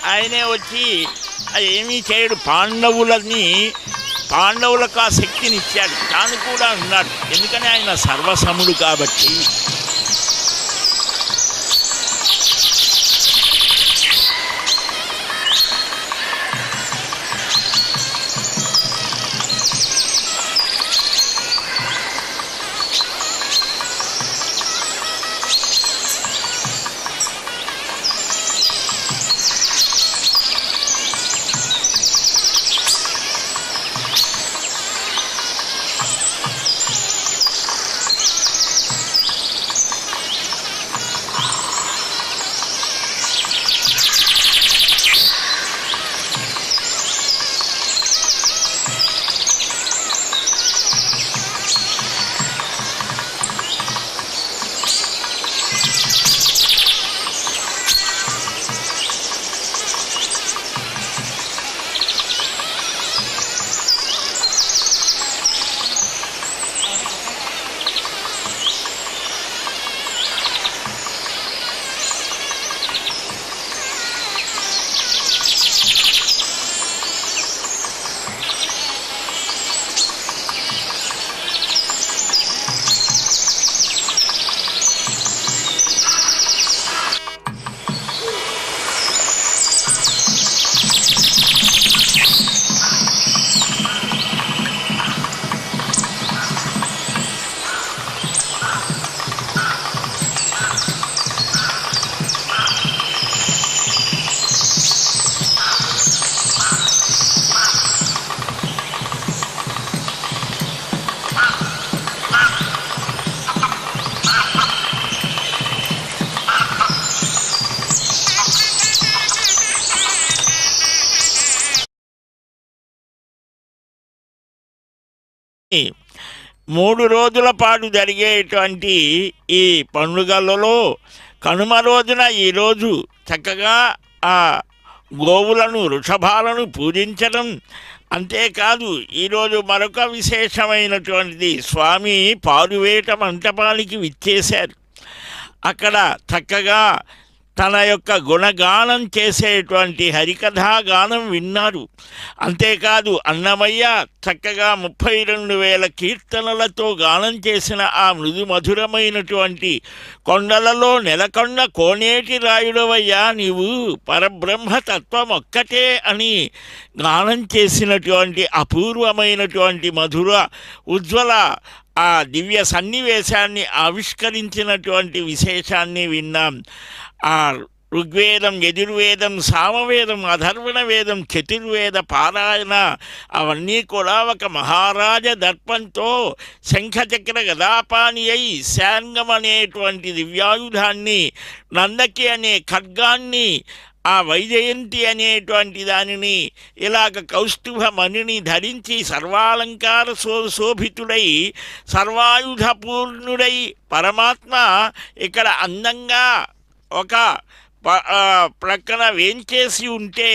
ఆయనే వచ్చి ఏమీ చేయడు. పాండవులకు ఆ శక్తిని ఇచ్చాడు, తాను కూడా ఉన్నాడు. ఎందుకని ఆయన సర్వసముడు కాబట్టి. ఈ 3 రోజుల పాటు జరిగేటువంటి ఈ పండుగలలో కనుమ రోజున ఈరోజు చక్కగా ఆ గోవులను, వృషభాలను పూజించడం. అంతేకాదు ఈరోజు మరొక విశేషమైనటువంటిది, స్వామి పారువేట మంటపానికి విచ్చేశారు. అక్కడ చక్కగా తన యొక్క గుణగానం చేసేటువంటి హరికథా గానం విన్నారు. అంతేకాదు అన్నమయ్య చక్కగా 32,000 కీర్తనలతో గానం చేసిన ఆ మృదు మధురమైనటువంటి కొండలలో నెలకొండ కోనేటి రాయుడవయ్యా నీవు పరబ్రహ్మతత్వం ఒక్కటే అని గానం చేసినటువంటి అపూర్వమైనటువంటి మధుర ఉజ్వల ఆ దివ్య సన్నివేశాన్ని ఆవిష్కరించినటువంటి విశేషాన్ని విన్నాం. ఆ ఋగ్వేదం, యజుర్వేదం, సామవేదం, అధర్వణ వేదం, చతుర్వేద పారాయణ అవన్నీ కూడా ఒక మహారాజ దర్పంతో శంఖచక్ర గదాపాని అయి శాంగం అనేటువంటి దివ్యాయుధాన్ని, నందకి అనే ఖడ్గాన్ని, ఆ వైజయంతి అనేటువంటి దానిని, ఇలాగ కౌస్తుభ మణిని ధరించి సర్వాలంకార శోభితుడై సర్వాయుధపూర్ణుడై పరమాత్మ ఇక్కడ అందంగా ఒక ప్రక్కన వేంచేసి ఉంటే,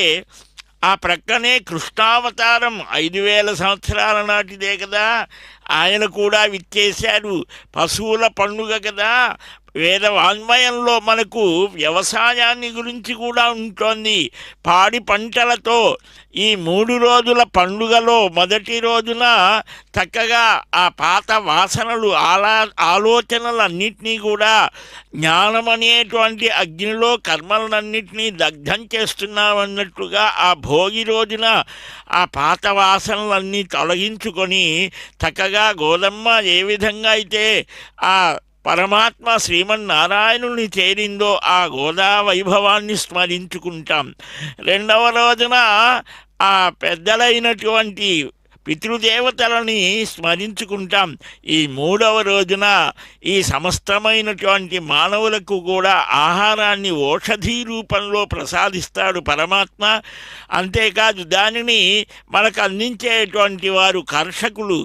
ఆ ప్రక్కనే కృష్ణావతారం 5,000 సంవత్సరాల నాటిదే కదా, ఆయన కూడా విచ్చేశాడు. పశువుల పండుగ కదా, వేద వాంగ్మయంలో మనకు వ్యవసాయాన్ని గురించి కూడా ఉంటుంది. పాడి పంటలతో ఈ 3 రోజుల పండుగలో మొదటి రోజున చక్కగా ఆ పాత వాసనలు, ఆలోచనలన్నింటినీ కూడా జ్ఞానం అనేటువంటి అగ్నిలో కర్మలన్నింటినీ దగ్ధం చేస్తున్నామన్నట్టుగా ఆ భోగి రోజున ఆ పాత వాసనలన్నీ తొలగించుకొని చక్కగా గోదమ్మ ఏ విధంగా అయితే ఆ పరమాత్మ శ్రీమన్నారాయణుని చేరిందో ఆ గోదా వైభవాన్ని స్మరించుకుంటాం. రెండవ రోజున ఆ పెద్దలైనటువంటి పితృదేవతలని స్మరించుకుంటాం. ఈ 3వ రోజున ఈ సమస్తమైనటువంటి మానవులకు కూడా ఆహారాన్ని ఓషధీ రూపంలో ప్రసాదిస్తాడు పరమాత్మ. అంతేకాదు దానిని మనకు అందించేటువంటి వారు కర్షకులు,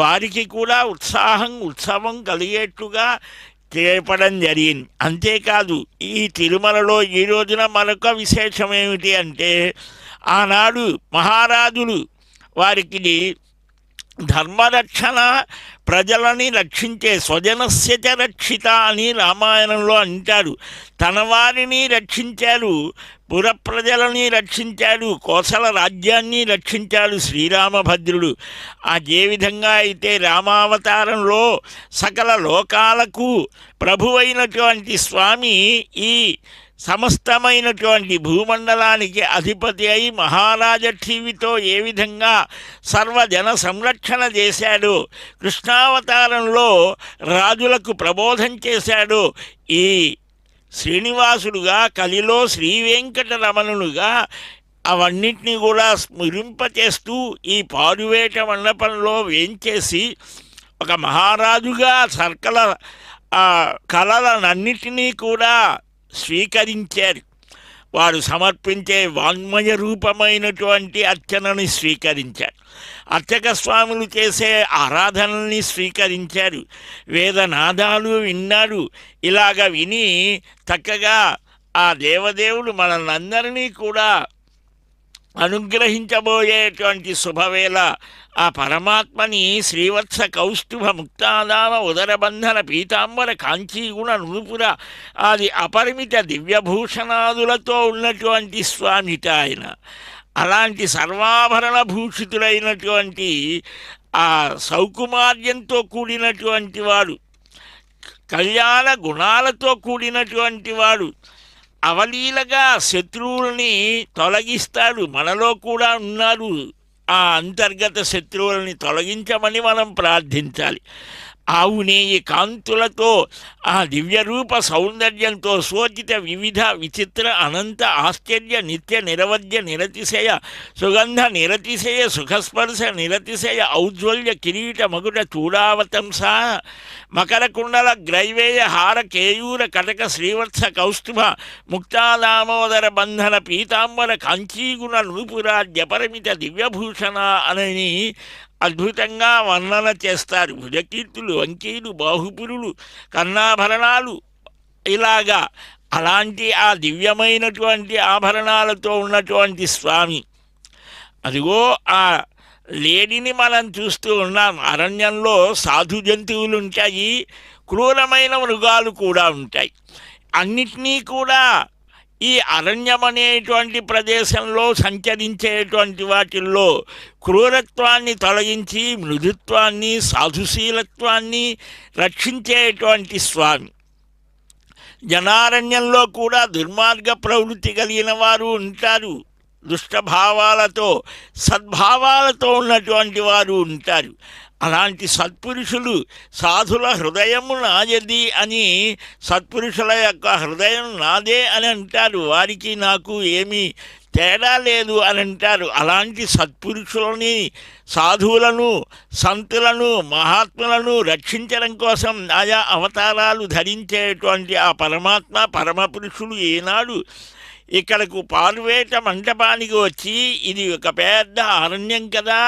వారికి కూడా ఉత్సవం కలిగేట్టుగా చేపడం జరిగింది. అంతేకాదు ఈ తిరుమలలో ఈ రోజున మరొక విశేషం ఏమిటి అంటే, ఆనాడు మహారాజులు వారికి ధర్మరక్షణ, ప్రజలని రక్షించే స్వజనస్య చ రక్షిత అని రామాయణంలో అంటారు. తన వారిని రక్షించారు, పురప్రజలని రక్షించాడు, కోసల రాజ్యాన్ని రక్షించాడు శ్రీరామభద్రుడు. ఏ విధంగా అయితే రామావతారంలో సకల లోకాలకు ప్రభువైనటువంటి స్వామి ఈ సమస్తమైనటువంటి భూమండలానికి అధిపతి అయి మహారాజ ఠీవితో ఏ విధంగా సర్వజన సంరక్షణ చేశాడో, కృష్ణావతారంలో రాజులకు ప్రబోధం చేశాడో, ఈ శ్రీనివాసుడుగా కలిలో శ్రీ వెంకటరమణుడుగా అవన్నిటినీ కూడా స్మరింపచేస్తూ ఈ పారువేట మండపంలో వేంచేసి ఒక మహారాజుగా సర్కల కళలనన్నిటినీ కూడా స్వీకరించారు. వారు సమర్పించే వాంగ్మయ రూపమైనటువంటి అర్చనని స్వీకరించారు. అర్చక స్వాములు చేసే ఆరాధనల్ని స్వీకరించారు. వేదనాదాలు విన్నారు. ఇలాగ విని చక్కగా ఆ దేవదేవుడు మనల్నందరినీ కూడా అనుగ్రహించబోయేటువంటి శుభవేళ ఆ పరమాత్మని శ్రీవత్స కౌస్తుభ ముక్తాదామ ఉదరబంధన పీతాంబర కాంచీగుణ నూపుర అది అపరిమిత దివ్యభూషణాదులతో ఉన్నటువంటి స్వామిట ఆయన. అలాంటి సర్వాభరణ భూషితుడైనటువంటి ఆ సౌకుమార్యంతో కూడినటువంటి వాడు, కళ్యాణ గుణాలతో కూడినటువంటి వాడు, అవలీలగా శత్రువుల్ని తొలగిస్తాడు. మనలో కూడా ఉన్నారు ఆ అంతర్గత శత్రువులని తొలగించమని మనం ప్రార్థించాలి. ఆవు నేయి కాంతులతో ఆ దివ్యరూప సౌందర్యంతో శోచిత వివిధ విచిత్ర అనంత ఆశ్చర్య నిత్య నిరవధ్య నిరతిశయ సుగంధ నిరతిశయ సుఖస్పర్శ నిరతిశయ ఔజ్వల్య కిరీట మగుట చూడావతంస మకర కుండల గ్రైవేయ హార కేయూర కటక శ్రీవత్స కౌస్తుభ ముక్తాదామోదర బంధన పీతాంబర కాంచీగుణ నూపురాజ్యపరిమిత దివ్యభూషణ అని అద్భుతంగా వర్ణన చేస్తారు. భుజకీర్తులు, వంకీలు, బాహుపురులు, కర్ణాభరణాలు ఇలాగా అలాంటి ఆ దివ్యమైనటువంటి ఆభరణాలతో ఉన్నటువంటి స్వామి. అదిగో ఆ లేడిని మనం చూస్తూ ఉన్నాం. అరణ్యంలో సాధు జంతువులు ఉంటాయి, క్రూరమైన మృగాలు కూడా ఉంటాయి. అన్నిటినీ కూడా ఈ అరణ్యం అనేటువంటి ప్రదేశంలో సంచరించేటువంటి వాటిల్లో క్రూరత్వాన్ని తొలగించి మృదుత్వాన్ని సాధుశీలత్వాన్ని రక్షించేటువంటి స్వామి. జనారణ్యంలో కూడా దుర్మార్గ ప్రవృత్తి కలిగిన వారు ఉంటారు, దుష్టభావాలతో సద్భావాలతో ఉన్నటువంటి వారు ఉంటారు. అలాంటి సత్పురుషులు సాధుల హృదయము నాయది అని, సత్పురుషుల యొక్క హృదయం నాదే అని అంటారు. వారికి నాకు ఏమీ తేడా లేదు అని అంటారు. అలాంటి సత్పురుషులని, సాధువులను, సంతులను, మహాత్ములను రక్షించడం కోసం ఆయా అవతారాలు ధరించేటువంటి ఆ పరమాత్మ పరమపురుషులు ఈనాడు ఇక్కడకు పారువేట మంటపానికి వచ్చి, ఇది ఒక పెద్ద అరణ్యం కదా,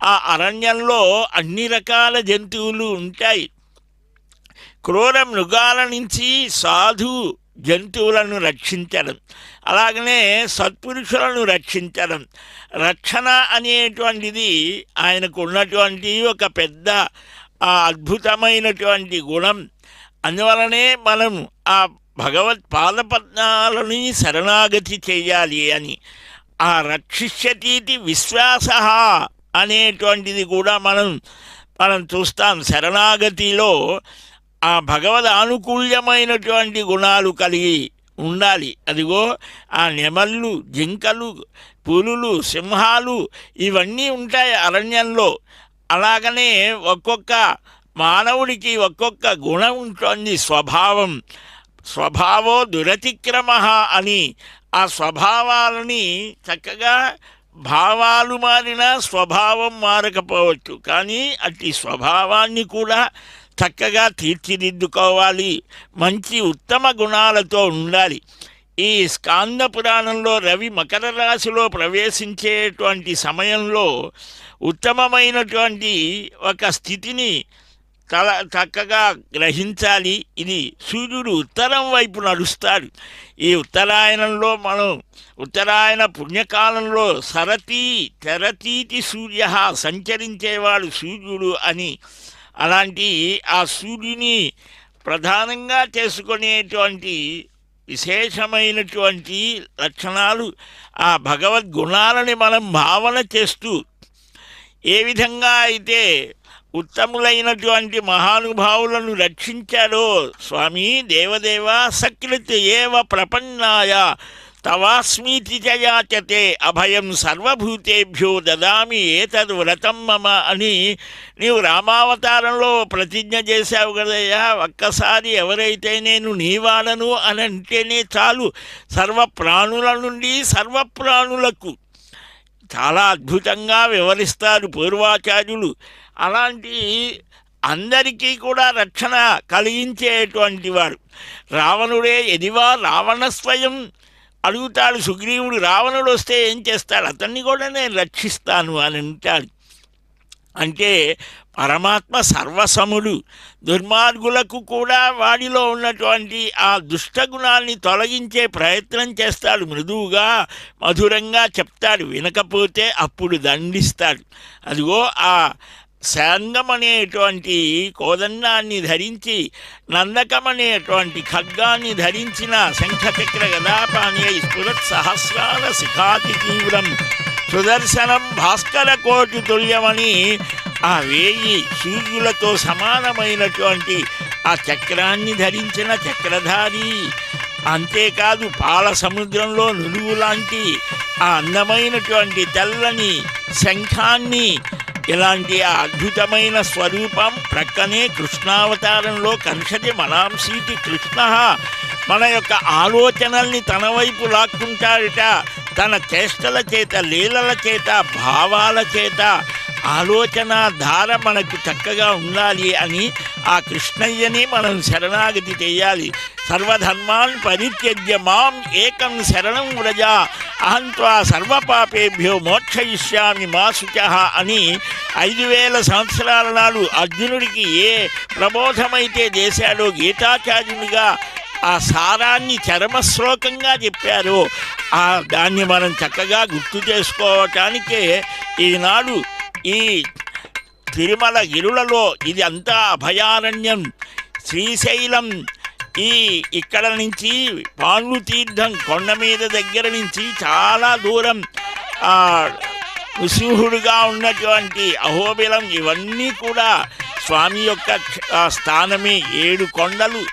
ఆ అరణ్యంలో అన్ని రకాల జంతువులు ఉంటాయి. క్రూర మృగాల నుంచి సాధు జంతువులను రక్షించడం, అలాగనే సత్పురుషులను రక్షించడం, రక్షణ అనేటువంటిది ఆయనకు ఉన్నటువంటి ఒక పెద్ద అద్భుతమైనటువంటి గుణం. అందువలనే మనం ఆ భగవత్ పాదపద్మాలని శరణాగతి చేయాలి అని. ఆ రక్షిష్యతీతి విశ్వాస అనేటువంటిది కూడా మనం చూస్తాం. శరణాగతిలో ఆ భగవద్ ఆనుకూల్యమైనటువంటి గుణాలు కలిగి ఉండాలి. అదిగో ఆ నెమళ్ళు, జింకలు, పులులు, సింహాలు ఇవన్నీ ఉంటాయి అరణ్యంలో. అలాగనే ఒక్కొక్క మానవుడికి ఒక్కొక్క గుణం ఉంటుంది, స్వభావో దురతిక్రమ అని. ఆ స్వభావాలని చక్కగా భావాలు మారినా స్వభావం మారకపోవచ్చు, కానీ అట్టి స్వభావాన్ని కూడా చక్కగా తీర్చిదిద్దుకోవాలి. మంచి ఉత్తమ గుణాలతో ఉండాలి. ఈ స్కాంద పురాణంలో రవి మకర రాశిలో ప్రవేశించేటువంటి సమయంలో ఉత్తమమైనటువంటి ఒక స్థితిని చక్కగా గ్రహించాలి. ఇది సూర్యుడు ఉత్తరం వైపు నడుస్తాడు. ఈ ఉత్తరాయణంలో మనం ఉత్తరాయణ పుణ్యకాలంలో తెరతీతి సూర్య, సంచరించేవాడు సూర్యుడు అని. అలాంటి ఆ సూర్యుని ప్రధానంగా చేసుకునేటువంటి విశేషమైనటువంటి లక్షణాలు, ఆ భగవద్గుణాలని మనం భావన చేస్తూ ఏ విధంగా అయితే ఉత్తములైనటువంటి మహానుభావులను రక్షించారో స్వామి దేవదేవ సకృత్ ఏవ ప్రపన్నాయ తవాస్మీతి చ యాచతే అభయం సర్వభూతేభ్యో దదామి ఏతద్ వ్రతం మమ అని నీవు రామావతారంలో ప్రతిజ్ఞ చేశావు కదయ్యా. ఒక్కసారి ఎవరైతే నేను నీవాడను అని అంటేనే చాలు, సర్వప్రాణుల నుండి సర్వప్రాణులకు చాలా అద్భుతంగా వివరిస్తారు పూర్వాచార్యులు. అలాంటి అందరికీ కూడా రక్షణ కలిగించేటువంటి వాడు రావణుడే. ఎదివా రావణ స్వయం అడుగుతాడు సుగ్రీవుడు, రావణుడు వస్తే ఏం చేస్తాడు, అతన్ని కూడా నేను రక్షిస్తాను అని అంటాడు. అంటే పరమాత్మ సర్వసముడు, దుర్మార్గులకు కూడా వాడిలో ఉన్నటువంటి ఆ దుష్టగుణాన్ని తొలగించే ప్రయత్నం చేస్తాడు. మృదువుగా మధురంగా చెప్తాడు, వినకపోతే అప్పుడు దండిస్తాడు. అదిగో ఆ శాంగం అనేటువంటి కోదండాన్ని ధరించి, నందకం అనేటువంటి ఖడ్గాన్ని ధరించిన శంఖచక్ర గదాపాణ్యై స్ఫురత్ సహస్రాల శిఖాతి తీవ్రం సుదర్శనం భాస్కర కోటి తుల్యమని ఆ 1000 సూర్యులతో సమానమైనటువంటి ఆ చక్రాన్ని ధరించిన చక్రధారి. అంతేకాదు పాల సముద్రంలో నులువు లాంటి ఆ అందమైనటువంటి తెల్లని శంఖాన్ని, ఇలాంటి ఆ అద్భుతమైన స్వరూపం. ప్రక్కనే కృష్ణావతారంలో కంసటి మనాంసీతి కృష్ణ మన యొక్క ఆలోచనల్ని తన వైపు లాక్కుంటాడట. తన చేష్టల చేత, లీలల చేత, భావాల చేత ఆలోచన ధార మనకు చక్కగా ఉండాలి అని ఆ కృష్ణయ్యని మనం శరణాగతి చేయాలి. సర్వధర్మాన్ పరిత్యజ్య మాం ఏకం శరణం వ్రజ అహంత్వా సర్వపాపేభ్యో మోక్షయిష్యామి మా శుచః అని 5000 సంవత్సరాల నాడు అర్జునుడికి ఏ ప్రబోధమైతే చేశాడో గీతాచార్యునిగా ఆ సారాన్ని చరమశ్లోకంగా చెప్పారో దాన్ని మనం చక్కగా గుర్తు చేసుకోవటానికే ఈనాడు ఈ తిరుమల గిరులలో ఇది అంతా అభయారణ్యం. శ్రీశైలం ఇక్కడ నుంచి పాండు తీర్థం కొండ మీద దగ్గర నుంచి చాలా దూరం విసింహుడుగా ఉన్నటువంటి అహోబిలం, ఇవన్నీ కూడా స్వామి యొక్క స్థానమే. 7 కొండలు.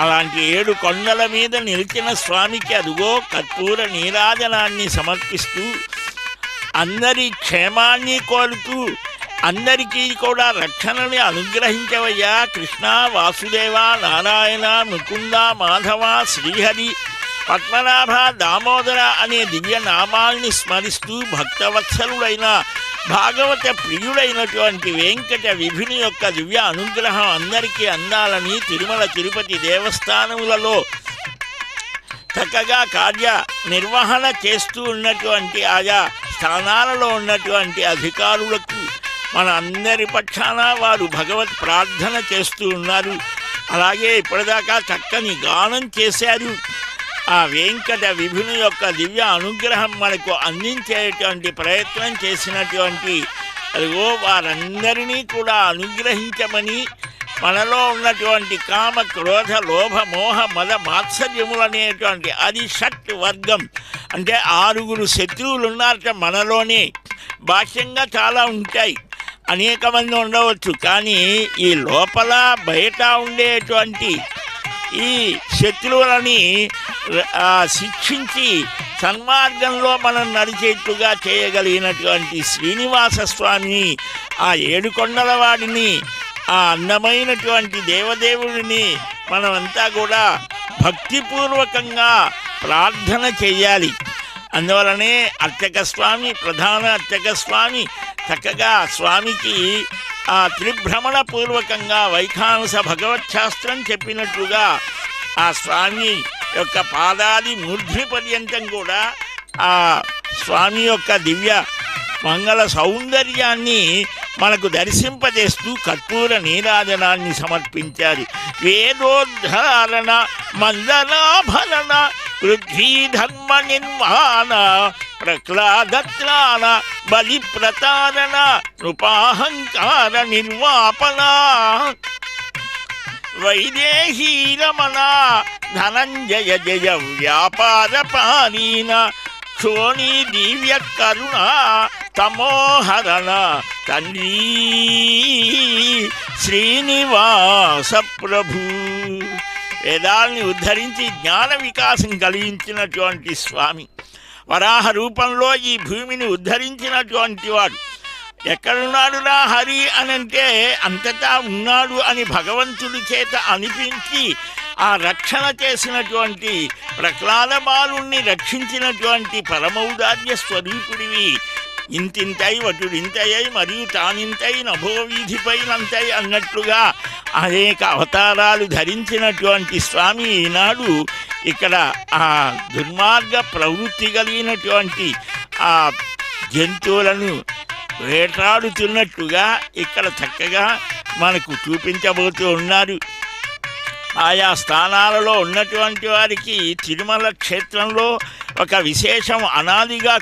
అలాంటి 7 కొండల మీద నిలిచిన స్వామికి అదుగో కర్పూర నీరాజనాన్ని సమర్పిస్తూ అందరి క్షేమాన్ని కోరుతూ అందరికీ కూడా రక్షణని అనుగ్రహించవయ్యా కృష్ణ, వాసుదేవ, నారాయణ, ముకుంద, మాధవ, శ్రీహరి, పద్మనాభ, దామోదర అనే దివ్య నామాల్ని స్మరిస్తూ భక్తవత్సలుడైన భాగవత ప్రియుడైనటువంటి వెంకట విభుని యొక్క దివ్య అనుగ్రహం అందరికీ అందాలని తిరుమల తిరుపతి దేవస్థానములలో చక్కగా కార్య నిర్వహణ చేస్తూ ఉన్నటువంటి ఆయా స్థానాలలో ఉన్నటువంటి అధికారులకు మన అందరి పక్షాన వారు భగవత్ ప్రార్థన చేస్తూ ఉన్నారు. అలాగే ఇప్పటిదాకా చక్కని గానం చేశారు. ఆ వెంకట విభుని యొక్క దివ్య అనుగ్రహం మనకు అందించేటువంటి ప్రయత్నం చేసినటువంటి అదిగో వారందరినీ కూడా అనుగ్రహించమని, మనలో ఉన్నటువంటి కామ, క్రోధ, లోభ, మోహ, మద, మాత్సర్యములనేటువంటి అది షట్ వర్గం. అంటే 6 శత్రువులు ఉన్నారట మనలోనే. బాహ్యంగా చాలా ఉంటాయి, అనేక మంది ఉండవచ్చు, కానీ ఈ లోపల బయట ఉండేటువంటి ఈ శత్రువులని శిక్షించి సన్మార్గంలో మనం నడిచేట్టుగా చేయగలిగినటువంటి శ్రీనివాస స్వామిని, ఆ 7 కొండల వాడిని, ఆ అందమైనటువంటి దేవదేవుడిని మనమంతా కూడా భక్తిపూర్వకంగా ప్రార్థన చెయ్యాలి. అందువలనే అర్చక స్వామి, ప్రధాన అర్చక స్వామి చక్కగా స్వామికి ఆ త్రిభ్రమణ పూర్వకంగా వైఖానస భగవచ్శాస్త్రం చెప్పినట్లుగా ఆ స్వామి యొక్క పాదాది మూర్ధ్ని పర్యంతం కూడా ఆ స్వామి యొక్క దివ్య మంగళ సౌందర్యాన్ని మనకు దర్శింపజేస్తూ కర్పూర నీరాజనాన్ని సమర్పించారు. వేదోద్ధారణ మందలాభరణ పృథ్వీ ధర్మ నిర్మాణ ప్రహ్లాదత్రాణ బలి ప్రతారణ నృపాహంకార నిర్వాపన వైదేహీ రమణ ధనంజయ జయ వ్యాపార పారీణ క్షోణీ దివ్య కరుణ తమోహరణ తండ్రి శ్రీనివాస ప్రభు. వేదాల్ని ఉద్ధరించి జ్ఞాన వికాసం కలిగించినటువంటి స్వామి, వరాహ రూపంలో ఈ భూమిని ఉద్ధరించినటువంటి వాడు. ఎక్కడున్నాడు నా హరి అనంటే అంతటా ఉన్నాడు అని భగవంతుడి చేత అనిపించి ఆ రక్షణ చేసినటువంటి ప్రహ్లాద బాలుణ్ణి రక్షించినటువంటి పరమౌదార్య స్వరూపుడివి. ఇంతింతై వటుడింతయై మరియు తానింతై నభోవీధిపైనంతై అన్నట్లుగా అనేక అవతారాలు ధరించినటువంటి స్వామి ఈనాడు ఇక్కడ ఆ దుర్మార్గ ప్రవృత్తి కలిగినటువంటి ఆ జంతువులను వేటాడుతున్నట్టుగా ఇక్కడ చక్కగా మనకు చూపించబోతూ ఉన్నారు. ఆయా స్థానాలలో ఉన్నటువంటి వారికి తిరుమల క్షేత్రంలో ఒక విశేషం అనాదిగా